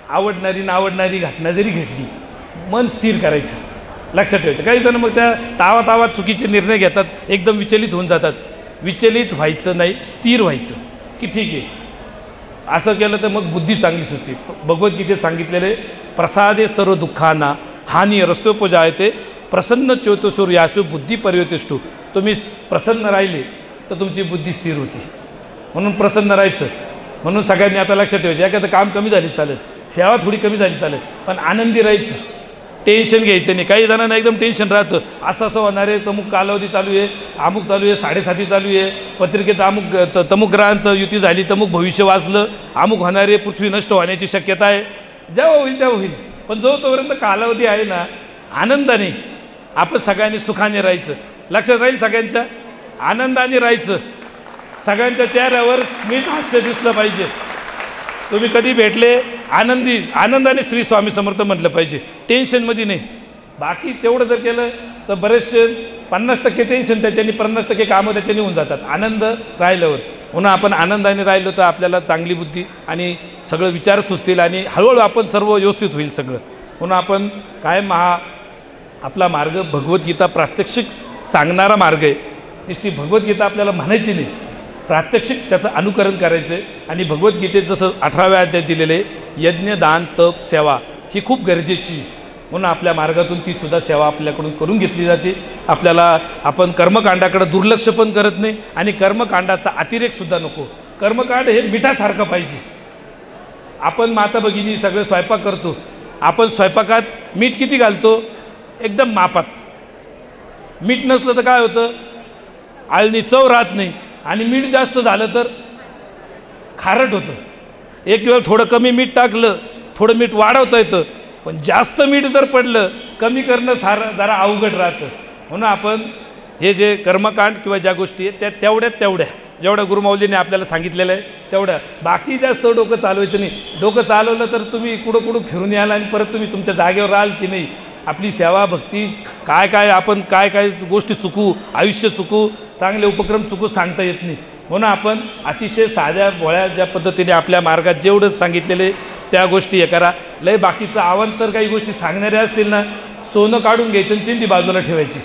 आवडणारी नावडणारी घटना जरी घडली, मन स्थिर करायचं, लक्षात ठेवायचं. काही जण मग त्या तावा चुकीचे निर्णय घेतात, एकदम विचलित होऊन जातात. विचलित व्हायचं नाही, स्थिर व्हायचं की ठीक आहे, असं केलं तर मग बुद्धी चांगली सुचते. भगवद्गीतेत सांगितलेले प्रसादे सर्व दुःखांना हानी रस्योपजायते प्रसन्न चेतसूर्यासु बुद्धी पर्यतिष्ठू. तुम्ही प्रसन्न राहिले तर तुमची बुद्धी स्थिर होती. म्हणून प्रसन्न राहायचं. म्हणून सगळ्यांनी आता लक्षात ठेवायचं, एखादं काम कमी झाली चालेल, सेवा थोडी कमी झाली चालेल, पण आनंदी राहायचं, टेन्शन घ्यायचं नाही. काही जणांना एकदम टेन्शन राहतं, असं होणार आहे, तमुक कालावधी चालू आहे, अमुक चालू आहे, 7.5 चालू आहे, पत्रिकेत अमुक तमुक ग्रहांचं युती झाली, तमुक भविष्य वाचलं, अमुक होणार आहे, पृथ्वी नष्ट होण्याची शक्यता आहे. जेव्हा होईल तेव्हा होईल, पण जो तोपर्यंत कालावधी आहे ना, आनंदाने आपण सगळ्यांनी सुखाने राहायचं. लक्षात राहील सगळ्यांच्या. आनंदाने राहायचं, सगळ्यांच्या चेहऱ्यावर स्मित हास्य दिसलं पाहिजे. तुम्ही कधी भेटले आनंदाने श्री स्वामी समर्थ म्हटलं पाहिजे, टेन्शनमध्ये नाही. बाकी तेवढं जर केलं तर बरेचसे 50% टेन्शन त्याच्यानी 50% कामं त्याच्यानी होऊन जातात. आनंद राहिल्यावर पुन्हा आपण आनंदाने राहिलो तर आपल्याला चांगली बुद्धी आणि सगळं विचार सुचतील आणि हळूहळू आपण सर्व व्यवस्थित होईल सगळं. पुन्हा आपण कायम आपला मार्ग भगवद्गीता प्रात्यक्षिक सांगणारा मार्ग आहे. नुसती भगवद्गीता आपल्याला म्हणायची नाही, प्रात्यक्षिक त्याचं अनुकरण करायचं आहे. आणि भगवद्गीतेत जसं 18व्या अध्यायात दिलेले यज्ञ दान तप सेवा ही खूप गरजेची, म्हणून आपल्या मार्गातून ती सुद्धा सेवा आपल्याकडून करून घेतली जाते. आपण कर्मकांडाकडे दुर्लक्ष पण करत नाही आणि कर्मकांडाचा अतिरेकसुद्धा नको. कर्मकांड हे मिठासारखं पाहिजे. आपण माता भगिनी सगळे स्वयंपाक करतो, आपण स्वयंपाकात मीठ किती घालतो? एकदम मापात. मीठ नसलं तर काय होतं? आळणी चव राहत नाही आणि मीठ जास्त झालं तर खारट होतं. एक वेळ थोडं कमी मीठ टाकलं, थोडं मीठ वाढवता येतं, पण जास्त मीठ जर पडलं कमी करणं जरा अवघड राहतं. म्हणून आपण हे जे कर्मकांड किंवा ज्या गोष्टी आहेत त्या तेवढ्या जेवढ्या गुरुमाऊलीने आपल्याला सांगितलेलं आहे तेवढ्या, बाकी जास्त डोकं चालवायचं नाही. डोकं चालवलं तर तुम्ही कुठं फिरून याल आणि परत तुम्ही तुमच्या जागेवर राहाल की नाही. आपली सेवा भक्ती आपण काय गोष्टी चुकू, आयुष्य चुकू, चांगले उपक्रम चुकू सांगता येत नाही. म्हणून आपण अतिशय साध्या भोळ्या ज्या पद्धतीने आपल्या मार्गात जेवढं सांगितलेले त्या गोष्टी हे करा. लय बाकीचं अवांतर काही गोष्टी सांगणाऱ्या असतील ना, सोनं काढून घ्यायचं आणि चिंधी बाजूला ठेवायची.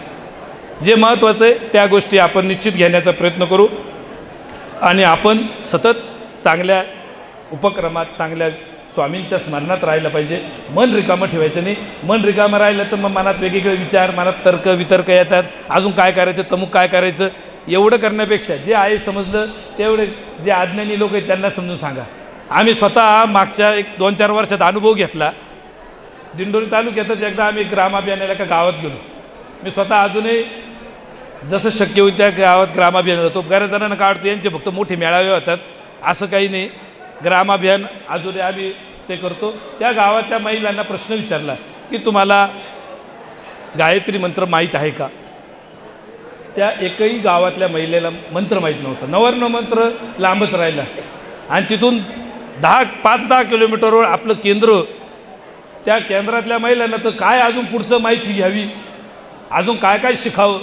जे महत्त्वाचं आहे त्या गोष्टी आपण निश्चित घेण्याचा प्रयत्न करू आणि आपण सतत चांगल्या उपक्रमात चांगल्या स्वामींच्या स्मरणात राहायला पाहिजे. मन रिकामं ठेवायचं नाही. मन रिकामं राहिलं तर मग मनात वेगवेगळे विचार, मनात तर्क वितर्क येतात. अजून काय करायचं, तमुक काय करायचं, एवढं करण्यापेक्षा जे आहे समजलं तेवढे जे अज्ञानी लोक आहेत त्यांना समजून सांगा. आम्ही स्वतः मागच्या 2-4 वर्षात अनुभव घेतला. दिंडोरी तालुक्यातच एकदा आम्ही ग्रामाभियानाला एका गावात गेलो. मी स्वतः अजूनही जसं शक्य होईल त्या गावात ग्रामाभियान जातो. बऱ्याच जणांना काढतो, यांचे फक्त मोठे मेळावे होतात असं काही नाही. ग्रामाभियान अजूनही आम्ही ते करतो. त्या गावात त्या महिलांना प्रश्न विचारला की तुम्हाला गायत्री मंत्र माहीत आहे का? त्या एकही गावातल्या महिलेला मंत्र माहीत नव्हतं. नवर्ण मंत्र लांबच राहिला आणि तिथून 5-10 किलोमीटरवर आपलं केंद्र. त्या केंद्रातल्या महिलांना तर काय अजून पुढचं माहिती घ्यावी, अजून काय शिकावं,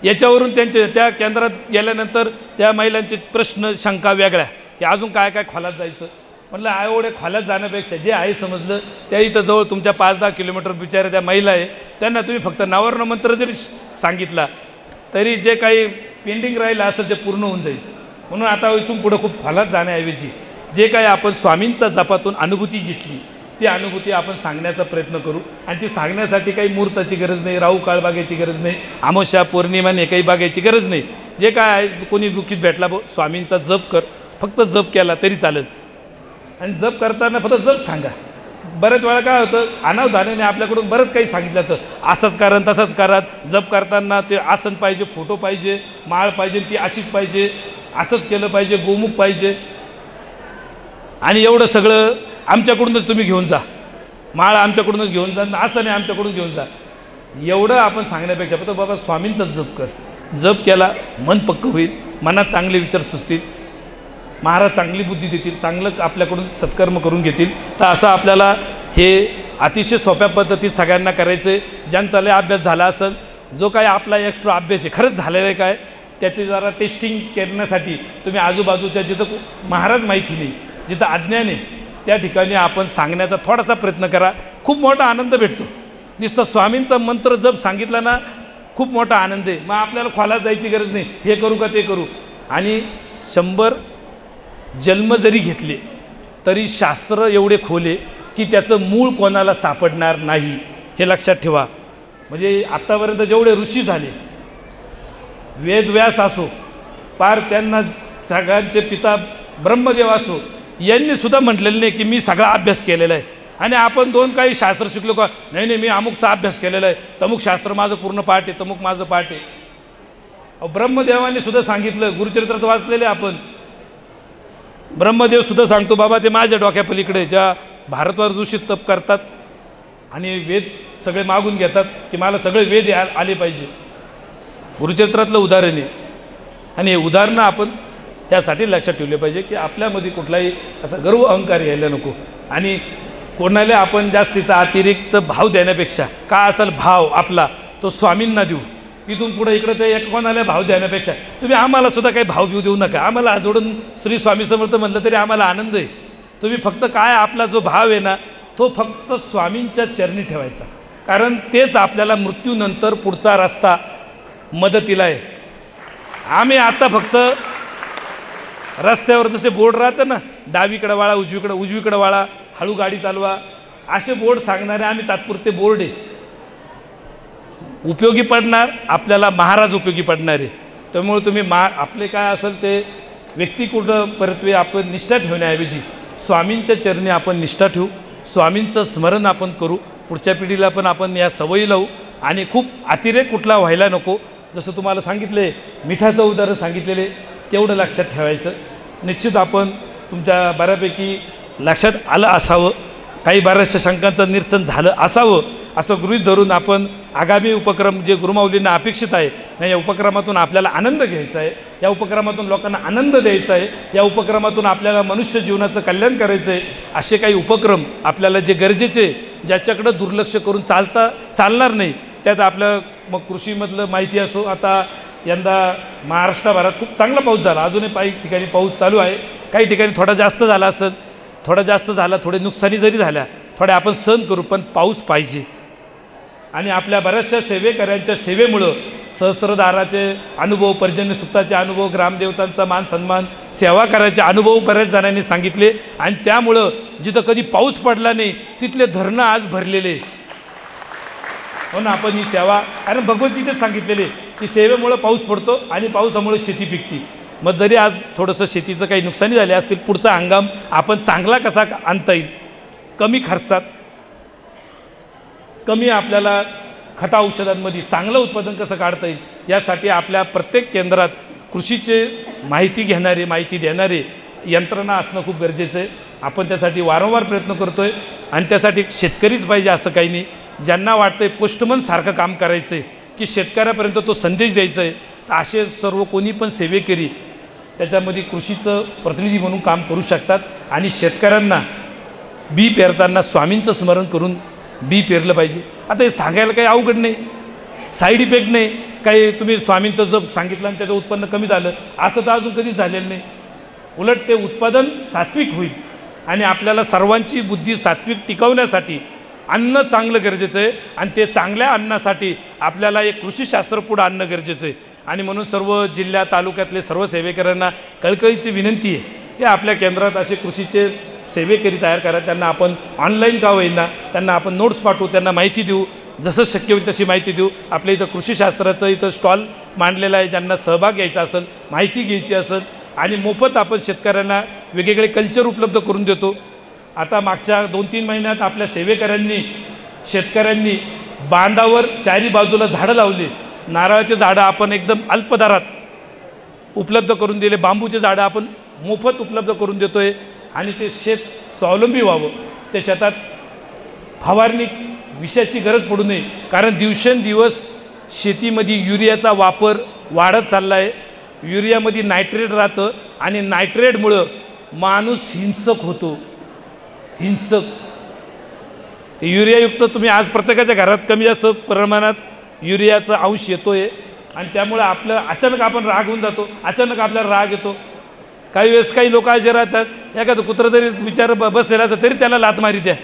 याच्यावरून त्या केंद्रात गेल्यानंतर त्या महिलांचे प्रश्न शंका वेगळ्या की अजून काय खोलात जायचं. म्हटलं एवढे खोलात जाण्यापेक्षा जे आहे समजलं त्या इथं जवळ तुमच्या 5-10 किलोमीटर बिचाऱ्या त्या महिला आहे, त्यांना तुम्ही फक्त नवर्ण मंत्र जरी सांगितला तरी जे काही पेंडिंग राहिलं असेल ते पूर्ण होऊन जाईल. म्हणून आता इथून पुढं खूप खोलात जाण्याऐवजी जे काही आपण स्वामींचा जपातून अनुभूती घेतली ती अनुभूती आपण सांगण्याचा प्रयत्न करू. आणि ती सांगण्यासाठी काही मुहूर्ताची गरज नाही, राहू काळ बागायची गरज नाही, अमावस्या पौर्णिमाने काही बागायची गरज नाही. जे काय आहे कोणी दुःखीत भेटला स्वामींचा जप कर, फक्त जप केला तरी चालेल. आणि जप करताना फक्त जप सांगा. बऱ्याच वेळा काय होतं, अनावधानाने आपल्याकडून बरंच काही सांगितलं जातं, असंच करा तसंच करा. जप करताना ते आसन पाहिजे, फोटो पाहिजे, माळ पाहिजे, ती अशीच पाहिजे, असंच केलं पाहिजे, गोमुख पाहिजे आणि एवढं सगळं आमच्याकडूनच तुम्ही घेऊन जा, माळ आमच्याकडूनच घेऊन जा, असं नाही आमच्याकडून घेऊन जा. एवढं आपण सांगण्यापेक्षा फक्त बाबा स्वामींचा जप कर. जप केला मन पक्क होईल, मनात चांगले विचार सुचतील, महाराज चांगली बुद्धी देतील, चांगलं आपल्याकडून सत्कर्म करून घेतील. तर असं आपल्याला हे अतिशय सोप्या पद्धतीत सगळ्यांना करायचं आहे. ज्यांचा लय अभ्यास झाला असेल, जो काय आपला एक्स्ट्रा अभ्यास आहे खरंच झालेला आहे काय त्याची जरा टेस्टिंग करण्यासाठी तुम्ही आजूबाजूच्या जिथं महाराज माहिती नाही, जिथं अज्ञान आहे त्या ठिकाणी आपण सांगण्याचा थोडासा प्रयत्न करा. खूप मोठा आनंद भेटतो. नुसतं स्वामींचा मंत्र जप सांगितला ना खूप मोठा आनंद आहे. मग आपल्याला खोलात जायची गरज नाही, हे करू का ते करू. आणि 100 जन्म जरी घेतले तरी शास्त्र एवढे खोले की त्याचं मूळ कोणाला सापडणार नाही, हे लक्षात ठेवा. म्हणजे आत्तापर्यंत जेवढे ऋषी झाले, वेदव्यास असो, पार त्यांना सगळ्यांचे पिता ब्रह्मदेव असो, यांनी सुद्धा म्हटलेलं नाही की मी सगळा अभ्यास केलेला आहे आणि आपण 2 काही शास्त्र शिकलो का, नाही मी अमुकचा अभ्यास केलेला आहे, तमुक शास्त्र माझं पूर्ण पाठ आहे, तमुक माझं पाठ आहे. ब्रह्मदेवाने सुद्धा सांगितलं, गुरुचरित्रात वाचलेले आपण, ब्रह्मदेव सुद्धा सांगतो बाबा ते माझ्या डोक्यापलीकडे ज्या भारतवर ऋषी तप करतात आणि वेद सगळे मागून घेतात की मला सगळे वेद आले पाहिजे. गुरुचरित्रातलं उदाहरण आहे आणि हे उदाहरणं आपण यासाठी लक्षात ठेवले पाहिजे की आपल्यामध्ये कुठलाही असा गर्व अहंकार यायला नको आणि कोणाला आपण जास्तीचा अतिरिक्त भाव देण्यापेक्षा का असेल भाव आपला तो स्वामींना देऊ. इथून पुढे इकडे ते एक कोणाला भाव देण्यापेक्षा तुम्ही आम्हाला सुद्धा काही भाव बिव देऊ नका. आम्हाला जोडून श्री स्वामी समर्थ म्हटलं तरी आम्हाला आनंद आहे. तुम्ही फक्त काय आपला जो भाव आहे ना तो फक्त स्वामींच्या चरणी ठेवायचा, कारण तेच आपल्याला मृत्यूनंतर पुढचा रस्ता मदतीला आहे. आम्ही आता फक्त रस्त्यावर जसे बोर्ड राहतं ना, डावीकडे वाळा उजवीकडे वाळा, हळू गाडी चालवा, असे बोर्ड सांगणारे आम्ही तात्पुरते बोर्ड आहे. उपयोगी पडणार आपल्याला महाराज उपयोगी पडणार आहे. त्यामुळे तुम्ही आपले काय असेल ते व्यक्ती कुठं परत्वे आपण निष्ठा ठेवण्याऐवजी स्वामींच्या चरणी आपण निष्ठा ठेवू, स्वामींचं स्मरण आपण करू, पुढच्या पिढीला पण आपण या सवयी लावू आणि खूप अतिरेक कुठला व्हायला नको. जसं तुम्हाला सांगितले मिठाचं उदाहरण सांगितलेले तेवढं लक्षात ठेवायचं. निश्चित आपण तुमच्या बऱ्यापैकी लक्षात आलं असावं, काही बऱ्याचशा शंकांचं निरसन झालं असावं असं गृहीत धरून आपण आगामी उपक्रम जे गुरुमाऊलींना अपेक्षित आहे या उपक्रमातून आपल्याला आनंद घ्यायचा आहे, या उपक्रमातून लोकांना आनंद द्यायचा आहे, या उपक्रमातून आपल्याला मनुष्य जीवनाचं कल्याण करायचं आहे. असे काही उपक्रम आपल्याला जे गरजेचे ज्याच्याकडं दुर्लक्ष करून चालणार नाही. त्यात आपलं मग कृषीमधलं माहिती असो, आता यंदा महाराष्ट्रभरात खूप चांगला पाऊस झाला, अजूनही काही ठिकाणी पाऊस चालू आहे, काही ठिकाणी थोडा जास्त झाला असेल, थोडे नुकसानी जरी झाल्या थोडे आपण सहन करू, पण पाऊस पाहिजे. आणि आपल्या बऱ्याचशा सेवेकऱ्यांच्या सेवेमुळं सहस्त्रधाराचे अनुभव, पर्जन्य सुक्ताचे अनुभव, ग्रामदेवतांचा मान सन्मान, सेवा करायचे अनुभव बऱ्याच जणांनी सांगितले आणि त्यामुळं जिथं कधी पाऊस पडला नाही तिथले धरणं आज भरलेले. म्हणून आपण ही सेवा, कारण भगवद्गीतेत सांगितलेले की सेवेमुळं पाऊस पडतो आणि पावसामुळे शेती पिकते. मग जरी आज थोडंसं शेतीचं काही नुकसानी झाले असतील, पुढचा हंगाम आपण चांगला कसा आणता येईल, कमी खर्चात, कमी आपल्याला खता औषधांमध्ये चांगलं उत्पादन कसं काढता येईल, यासाठी आपल्या प्रत्येक केंद्रात कृषीचे माहिती घेणारे, माहिती देणारे यंत्रणा असणं खूप गरजेचं आहे. आपण त्यासाठी वारंवार प्रयत्न करतो आहे आणि त्यासाठी शेतकरीच पाहिजे असं काही नाही. ज्यांना वाटतं आहे पोस्टमनसारखं काम करायचं आहे की शेतकऱ्यापर्यंत तो संदेश द्यायचा आहे, तर असे सर्व कोणी पण सेवेकरी त्याच्यामध्ये कृषीचं प्रतिनिधी म्हणून काम करू शकतात. आणि शेतकऱ्यांना बी पेरताना स्वामींचं स्मरण करून बी पेरलं पाहिजे. आता हे सांगायला काही अवघड नाही, साईड इफेक्ट नाही काही. तुम्ही स्वामींचं जर सांगितलं आणि त्याचं उत्पन्न कमी झालं असं तर अजून कधीच झालेलं नाही. उलट ते उत्पादन सात्विक होईल आणि आपल्याला सर्वांची बुद्धी सात्विक टिकवण्यासाठी अन्न चांगलं गरजेचं आहे आणि ते चांगल्या अन्नासाठी आपल्याला एक कृषीशास्त्र पुढं आणणं गरजेचं आहे. आणि म्हणून सर्व जिल्ह्या तालुक्यातले सर्व सेवेकऱ्यांना कळकळीची विनंती आहे की आपल्या केंद्रात असे कृषीचे सेवेकरी तयार करा. त्यांना आपण ऑनलाईन का होईना त्यांना आपण नोट्स पाठवू, त्यांना माहिती देऊ, जसं शक्य होईल तशी माहिती देऊ. आपल्या इथं कृषीशास्त्राचं इथं स्टॉल मांडलेला आहे, ज्यांना सहभाग घ्यायचा असेल, माहिती घ्यायची असेल आणि मोफत आपण शेतकऱ्यांना वेगवेगळे कल्चर उपलब्ध करून देतो. आता मागच्या 2-3 महिन्यात आपल्या सेवेकऱ्यांनी शेतकऱ्यांनी बांधावर चारी बाजूला झाडं लावली. नारळाचे झाडं आपण एकदम अल्प दरात उपलब्ध करून दिले, बांबूचे झाडं आपण मोफत उपलब्ध करून देतो आहे आणि ते शेत स्वावलंबी व्हावं. ते शेतात फवारणी विषयाची गरज पडू नये, कारण दिवसेंदिवस शेतीमध्ये युरियाचा वापर वाढत चालला आहे. युरियामध्ये नायट्रेट राहतं आणि नायट्रेटमुळं माणूस हिंसक होतो. ते युरियायुक्त तुम्ही आज प्रत्येकाच्या घरात कमी जास्त प्रमाणात युरियाचा अंश येतो आहे आणि त्यामुळे आपलं अचानक आपण राग होऊन जातो, अचानक आपल्याला राग येतो. काही वेळेस काही लोक असे राहतात, एखादं कुत्रं जरी विचार बसलेला असं तरी त्याला लात मारी द्या.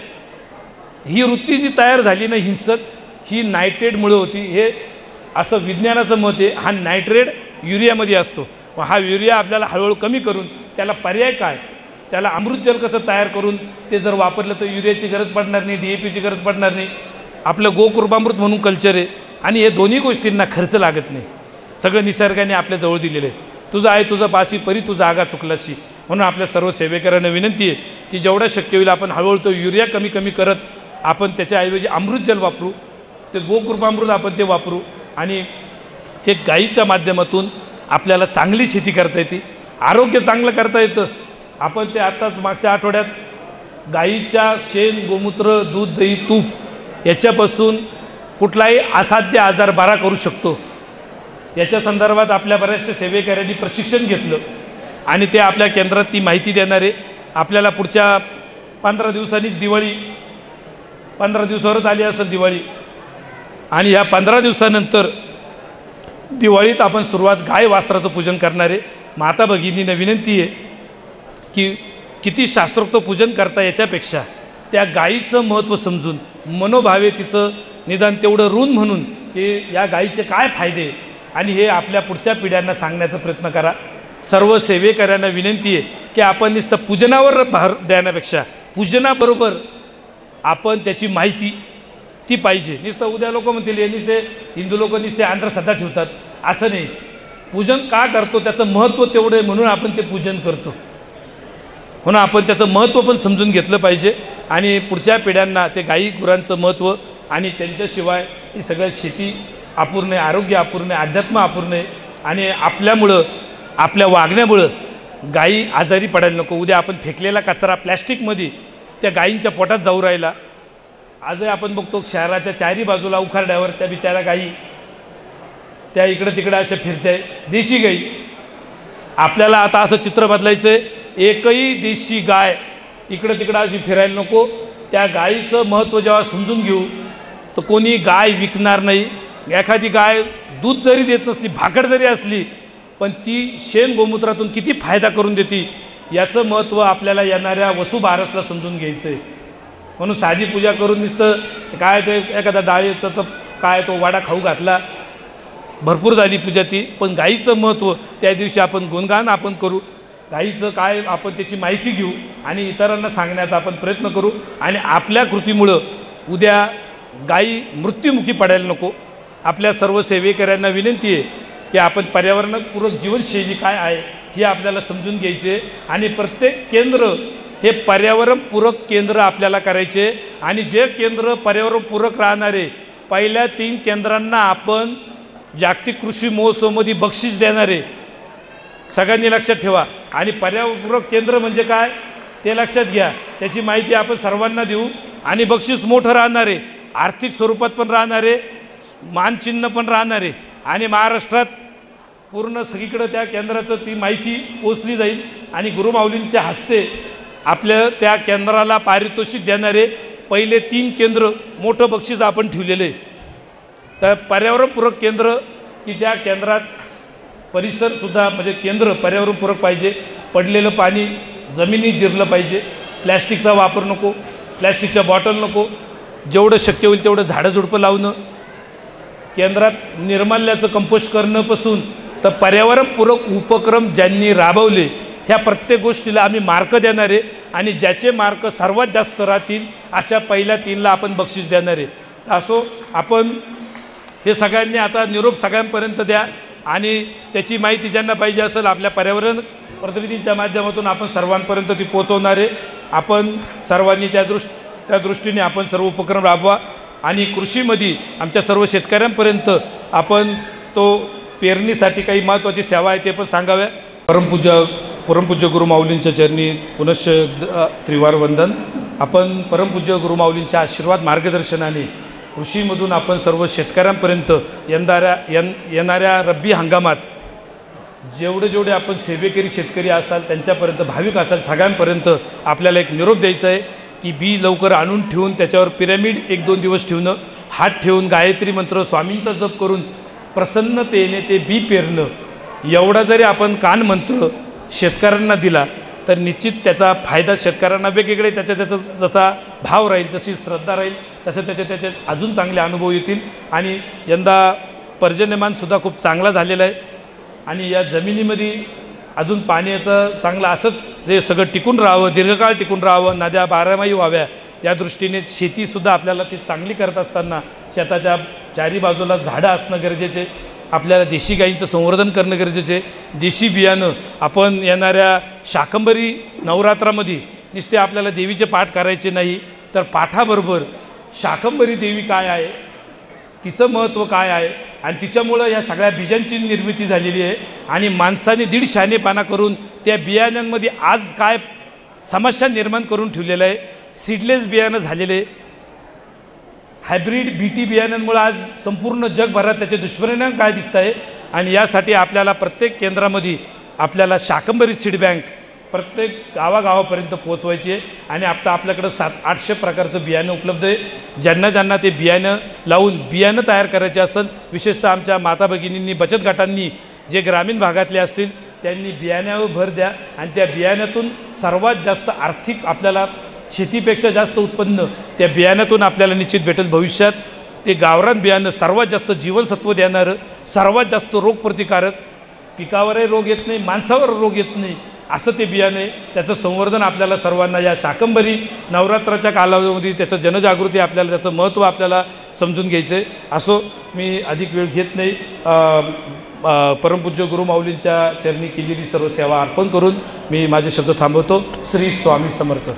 ही वृत्ती जी तयार झाली ना हिंसक, ही नायट्रेटमुळे होती. हे असं विज्ञानाचं मत आहे. हा नायट्रेट युरियामध्ये असतो. हा युरिया आपल्याला हळूहळू कमी करून त्याला पर्याय काय, त्याला अमृतजल कसं तयार करून ते जर वापरलं तर युरियाची गरज पडणार नाही, DAPची गरज पडणार नाही. आपलं गोकृपामृत म्हणून कल्चर आहे आणि हे दोन्ही गोष्टींना खर्च लागत नाही. सगळं निसर्गाने आपल्या जवळ दिलेलं आहे. तुझं आहे तुझं पाशी परी तुझा आगा चुकलाशी. म्हणून आपल्या सर्व सेवेकरांना विनंती आहे की जेवढं शक्य होईल आपण हळूहळू तो युरिया कमी करत आपण त्याच्याऐवजी अमृतजल वापरू, ते गोकृपामृत आपण ते वापरू आणि हे गाईच्या माध्यमातून आपल्याला चांगली शेती करता येते, आरोग्य चांगलं करता येतं. आपण ते आत्ताच मागच्या आठवड्यात गाईच्या शेण, गोमूत्र, दूध, दही, तूप याच्यापासून कुठलाही असाध्य आजार बरा करू शकतो. याच्या संदर्भात आपल्या बऱ्याचशा सेवेकऱ्यांनी प्रशिक्षण घेतलं आणि ते आपल्या केंद्रात ती माहिती देणारे. आपल्याला पुढच्या 15 दिवसांनीच दिवाळी, 15 दिवसावरच आली असेल दिवाळी, आणि या 15 दिवसानंतर दिवाळीत आपण सुरुवात गाय वासराचं पूजन करणारे. माता भगिनींना विनंती आहे की किती शास्त्रोक्त पूजन करता याच्यापेक्षा त्या गायीचं महत्त्व समजून मनोभावे तिचं निदान तेवढं ऋण म्हणून की या गायीचे काय फायदे आणि हे आपल्या पुढच्या पिढ्यांना सांगण्याचा प्रयत्न करा. सर्व सेवेकऱ्यांना विनंती आहे की आपण नुसतं पूजनावर भर देण्यापेक्षा पूजनाबरोबर आपण त्याची माहिती ती पाहिजे. नुसतं उद्या लोक म्हणतील हे नुसते हिंदू लोक नुसते अंधश्रद्धा ठेवतात, असं नाही. पूजन का करतो त्याचं महत्त्व तेवढं आहे म्हणून आपण ते पूजन करतो, म्हणून आपण त्याचं महत्त्व पण समजून घेतलं पाहिजे आणि पुढच्या पिढ्यांना ते गाई गुरांचं महत्त्व आणि त्यांच्याशिवाय ही सगळं शेती अपूर्ण आहे, आरोग्य अपूर्ण आहे, अध्यात्म अपूर्ण आहे आणि आपल्यामुळं आपल्या वागण्यामुळं गायी आजारी पडायला नको. उद्या आपण फेकलेला कचरा प्लॅस्टिकमध्ये त्या गायींच्या पोटात जाऊ राहिला. आजही आपण बघतो शहराच्या चारी बाजूला उखारड्यावर त्या बिचाऱ्या गायी त्या इकडं तिकडं अशा फिरते, देशी गाई. आपल्याला आता असं चित्र बदलायचं आहे, एकही देशी गाय इकडं तिकडं अशी फिरायला नको. त्या गायीचं महत्त्व जेव्हा समजून घेऊ तर कोणी गाय विकणार नाही. एखादी गाय दूध जरी देत नसली, भाकड जरी असली, पण ती शेण गोमूत्रातून किती फायदा करून देते याचं महत्त्व आपल्याला येणाऱ्या वसुबारसला समजून घ्यायचं आहे. म्हणून साधी पूजा करून नुसतं काय ते एखादा डाळीचं तर काय तो वाडा खाऊ घातला, भरपूर झाली पूजा ती. पण गाईचं महत्त्व त्या दिवशी आपण गुणगान आपण करू, गाईचं काय आपण त्याची माहिती घेऊ आणि इतरांना सांगण्याचा आपण प्रयत्न करू. आणि आपल्या कृतीमुळं उद्या गायी मृत्युमुखी पडायला नको. आपल्या सर्व सेवेकऱ्यांना विनंती आहे की आपण पर्यावरणपूरक जीवनशैली काय आहे हे आपल्याला समजून घ्यायचे आणि प्रत्येक केंद्र हे पर्यावरणपूरक केंद्र आपल्याला करायचे. आणि जे केंद्र पर्यावरणपूरक राहणारे पहिल्या 3 केंद्रांना आपण जागतिक कृषी महोत्सवमध्ये बक्षीस देणारे सगळ्यांनी लक्षात ठेवा. आणि पर्यावरणपूरक केंद्र म्हणजे काय ते लक्षात घ्या, त्याची माहिती आपण सर्वांना देऊ. आणि बक्षीस मोठं राहणारे, आर्थिक स्वरूपात पण राहणारे, मानचिन्ह पण राहणारे आणि महाराष्ट्रात पूर्ण सगळीकडं त्या केंद्राचं ती माहिती पोचली जाईल. आणि गुरुमाऊलींच्या हस्ते आपल्या त्या केंद्राला पारितोषिक देणारे पहिले 3 केंद्र मोठं बक्षीस आपण ठेवलेलं आहे. तर पर्यावरणपूरक केंद्र की त्या केंद्रात परिसरसुद्धा म्हणजे केंद्र पर्यावरणपूरक पाहिजे. पडलेलं पाणी जमिनीत जिरलं पाहिजे, प्लॅस्टिकचा वापर नको, प्लॅस्टिकच्या बॉटल नको, जेवढं शक्य होईल तेवढं झाडं झुडपं लावणं, केंद्रात निर्माल्याचं कंपोस्ट करणंपासून तर पर्यावरणपूरक उपक्रम ज्यांनी राबवले ह्या प्रत्येक गोष्टीला आम्ही मार्क देणार आहे. आणि ज्याचे मार्क सर्वात जास्त राहतील अशा पहिल्या 3ला आपण बक्षीस देणार आहे. असो आपण हे सगळ्यांनी आता निरोप सगळ्यांपर्यंत द्या आणि त्याची माहिती ज्यांना पाहिजे असेल आपल्या पर्यावरण प्रतिनिधींच्या माध्यमातून आपण सर्वांपर्यंत ती पोचवणार आहे. आपण सर्वांनी त्या दृष्टीने आपण सर्व उपक्रम राबवा आणि कृषीमध्ये आमच्या सर्व शेतकऱ्यांपर्यंत आपण तो पेरणीसाठी काही महत्त्वाची सेवा आहे ते पण सांगाव्या. परमपूज्य गुरुमाऊलींच्या चरणी पुनश्च त्रिवार वंदन. आपण परमपूज्य गुरुमाऊलींच्या आशीर्वाद मार्गदर्शनाने कृषीमधून आपण सर्व शेतकऱ्यांपर्यंत येणाऱ्या रब्बी हंगामात जेवढे आपण सेवेकरी शेतकरी असाल त्यांच्यापर्यंत, भाविक असाल, सगळ्यांपर्यंत आपल्याला एक निरोप द्यायचा आहे की बी लवकर आणून ठेवून त्याच्यावर पिरॅमिड 1-2 दिवस ठेवणं, हात ठेवून गायत्री मंत्र स्वामींचा जप करून प्रसन्नतेने ते बी पेरणं, एवढा जरी आपण कान मंत्र शेतकऱ्यांना दिला तर निश्चित त्याचा फायदा शेतकऱ्यांना वेगवेगळे त्याचा जसा भाव राहील, जशी श्रद्धा राहील, तसे त्याचे अजून चांगले अनुभव येतील. आणि यंदा पर्जन्यमानसुद्धा खूप चांगला झालेला आहे आणि या जमिनीमध्ये अजून पाण्याचं चांगलं असंच हे सगळं टिकून राहावं, दीर्घकाळ टिकून राहावं, नद्या बारमाही व्हाव्या या दृष्टीने शेतीसुद्धा आपल्याला ती चांगली करत असताना शेताच्या चारी बाजूला झाडं असणं गरजेचे, आपल्याला देशी गाईंचं संवर्धन करणं गरजेचे. देशी बियाणं आपण येणाऱ्या शाकंभरी नवरात्रामध्ये नुसते आपल्याला देवीचे पाठ करायचे नाही तर पाठाबरोबर शाकंभरी देवी काय आहे, तिचं महत्त्व काय आहे आणि तिच्यामुळं या सगळ्या बीजांची निर्मिती झालेली आहे. आणि माणसाने 1.5 शहाणेपणा करून त्या बियाण्यांमध्ये आज काय समस्या निर्माण करून ठेवलेलं आहे. सीडलेस बियाणं झालेले, हायब्रिड BT बियाण्यांमुळे आज संपूर्ण जगभरात त्याचे दुष्परिणाम काय दिसत आहे आणि यासाठी आपल्याला प्रत्येक केंद्रामध्ये आपल्याला शाकंभरी सीड बँक प्रत्येक गावागावापर्यंत पोचवायची आहे आणि आता आपल्याकडं 700-800 प्रकारचं बियाणं उपलब्ध आहे. ज्यांना ते बियाणं लावून बियाणं तयार करायचे असेल, विशेषतः आमच्या माता भगिनींनी बचत गटांनी जे ग्रामीण भागातले असतील त्यांनी बियाण्यावर भर द्या आणि त्या बियाण्यातून सर्वात जास्त आर्थिक आपल्याला शेतीपेक्षा जास्त उत्पन्न त्या बियाण्यातून आपल्याला निश्चित भेटेल. भविष्यात ते गावरान बियाणं सर्वात जास्त जीवनसत्व देणारं, सर्वात जास्त रोगप्रतिकारक, पिकावरही रोग येत नाही, माणसावर रोग येत नाही असं ते बियाणं आहे. त्याचं संवर्धन आपल्याला सर्वांना या शाकंभरी नवरात्राच्या कालावधीमध्ये त्याचं जनजागृती आपल्याला त्याचं महत्त्व आपल्याला समजून घ्यायचं आहे. असो, मी अधिक वेळ घेत नाही. परमपूज्य गुरुमाऊलींच्या चरणी केलेली सर्व सेवा अर्पण करून मी माझे शब्द थांबवतो. श्री स्वामी समर्थ.